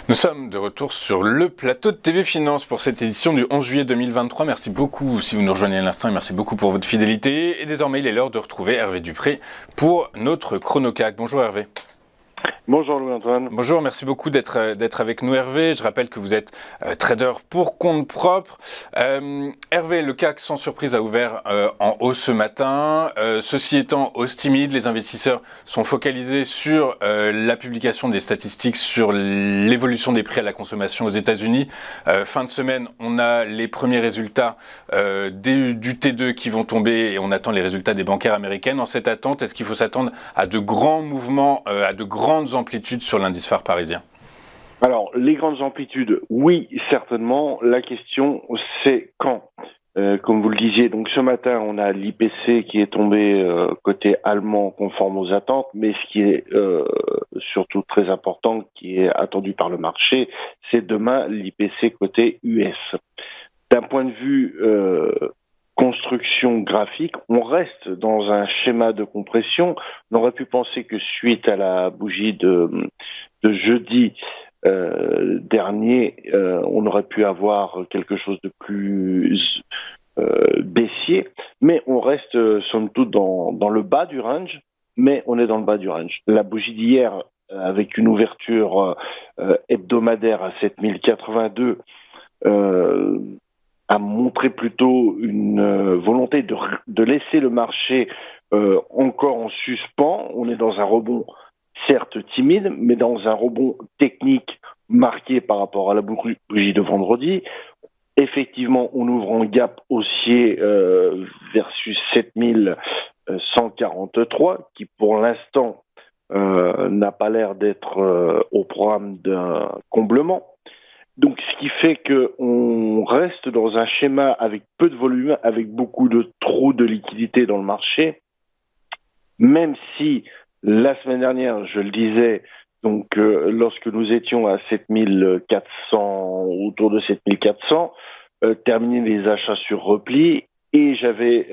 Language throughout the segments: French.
Nous sommes de retour sur le plateau de TV Finance pour cette édition du 11 juillet 2023. Merci beaucoup si vous nous rejoignez à l'instant et merci beaucoup pour votre fidélité. Et désormais, il est l'heure de retrouver Hervé Dupré pour notre Chronocac. Bonjour Hervé. Bonjour Louis-Antoine. Bonjour, merci beaucoup d'être avec nous Hervé. Je rappelle que vous êtes trader pour compte propre. Hervé, le CAC sans surprise a ouvert en hausse ce matin. Ceci étant, hausse timide, les investisseurs sont focalisés sur la publication des statistiques sur l'évolution des prix à la consommation aux États-Unis. Fin de semaine, on a les premiers résultats du T2 qui vont tomber et on attend les résultats des bancaires américaines. En cette attente, est-ce qu'il faut s'attendre à de grands mouvements, à de grandes amplitudes sur l'indice phare parisien? Alors, les grandes amplitudes, oui, certainement. La question, c'est quand. Comme vous le disiez, donc ce matin, on a l'IPC qui est tombé côté allemand conforme aux attentes, mais ce qui est surtout très important, qui est attendu par le marché, c'est demain l'IPC côté US. D'un point de vue construction graphique, on reste dans un schéma de compression. On aurait pu penser que suite à la bougie de jeudi dernier, on aurait pu avoir quelque chose de plus baissier, mais on reste somme toute dans le bas du range, mais on est dans le bas du range. La bougie d'hier, avec une ouverture hebdomadaire à 7082, a montré plutôt une volonté de laisser le marché encore en suspens. On est dans un rebond certes timide, mais dans un rebond technique marqué par rapport à la bougie de vendredi. Effectivement, on ouvre en gap haussier versus 7143, qui pour l'instant n'a pas l'air d'être au programme d'un comblement. Donc, ce qui fait qu'on reste dans un schéma avec peu de volume, avec beaucoup de trous de liquidité dans le marché, même si la semaine dernière, je le disais, donc lorsque nous étions à 7400, autour de 7400, terminer les achats sur repli, et j'avais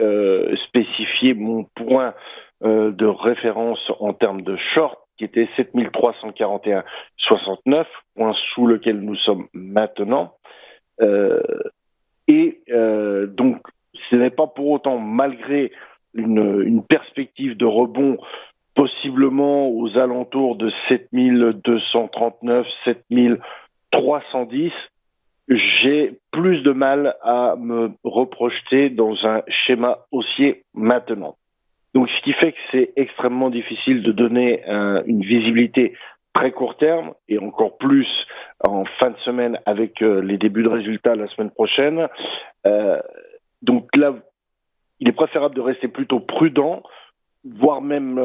spécifié mon point de référence en termes de short, qui était 7341,69, point sous lequel nous sommes maintenant. Donc, ce n'est pas pour autant, malgré une perspective de rebond possiblement aux alentours de 7239, 7310, j'ai plus de mal à me reprojeter dans un schéma haussier maintenant. Donc, ce qui fait que c'est extrêmement difficile de donner une visibilité très court terme, et encore plus en fin de semaine avec les débuts de résultats la semaine prochaine. Donc là, il est préférable de rester plutôt prudent, voire même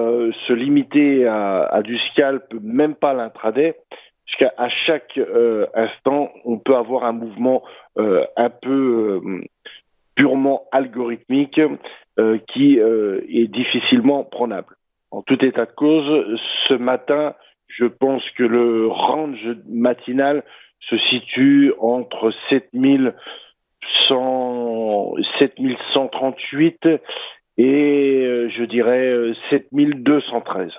se limiter à du scalp, même pas l'intraday, parce qu'à chaque instant, on peut avoir un mouvement un peu purement algorithmique qui est difficilement prenable. En tout état de cause, ce matin, je pense que le range matinal se situe entre 7138 et je dirais 7213.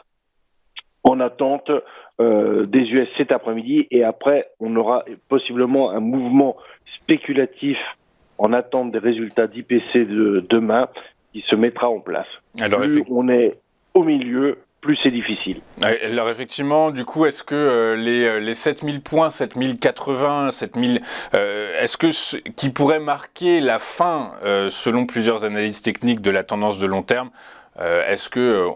En attente des US cet après-midi, et après, on aura possiblement un mouvement spéculatif en attente des résultats d'IPC de demain qui se mettra en place. Alors, plus on est au milieu, plus c'est difficile. Alors effectivement, du coup, est-ce que les 7000 points, 7080, 7000, est-ce que qui pourrait marquer la fin, selon plusieurs analyses techniques, de la tendance de long terme, est-ce que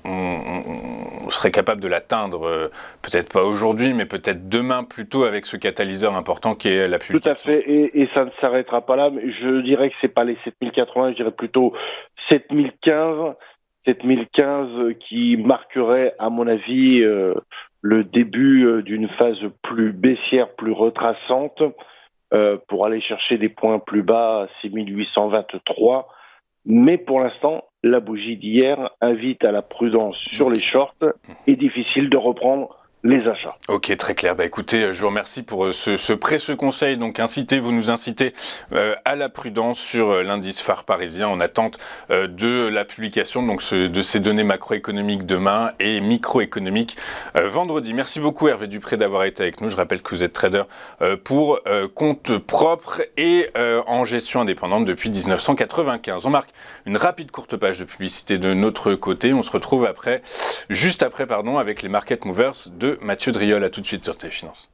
on serait capable de l'atteindre, peut-être pas aujourd'hui, mais peut-être demain plutôt, avec ce catalyseur important qui est la publication? Tout à fait, et ça ne s'arrêtera pas là. Mais je dirais que c'est pas les 7080, je dirais plutôt 7015 qui marquerait, à mon avis, le début d'une phase plus baissière, plus retraçante, pour aller chercher des points plus bas à 6823. Mais pour l'instant, la bougie d'hier invite à la prudence sur les shorts, et difficile de reprendre les achats. Ok, très clair. Bah écoutez, je vous remercie pour ce précieux conseil. Donc vous nous incitez à la prudence sur l'indice phare parisien en attente de la publication de ces données macroéconomiques demain et microéconomiques vendredi. Merci beaucoup Hervé Dupré d'avoir été avec nous. Je rappelle que vous êtes trader pour compte propre et en gestion indépendante depuis 1995. On marque une rapide courte page de publicité de notre côté. On se retrouve juste après, avec les Market Movers de Mathieu Driol. À tout de suite sur TV Finance.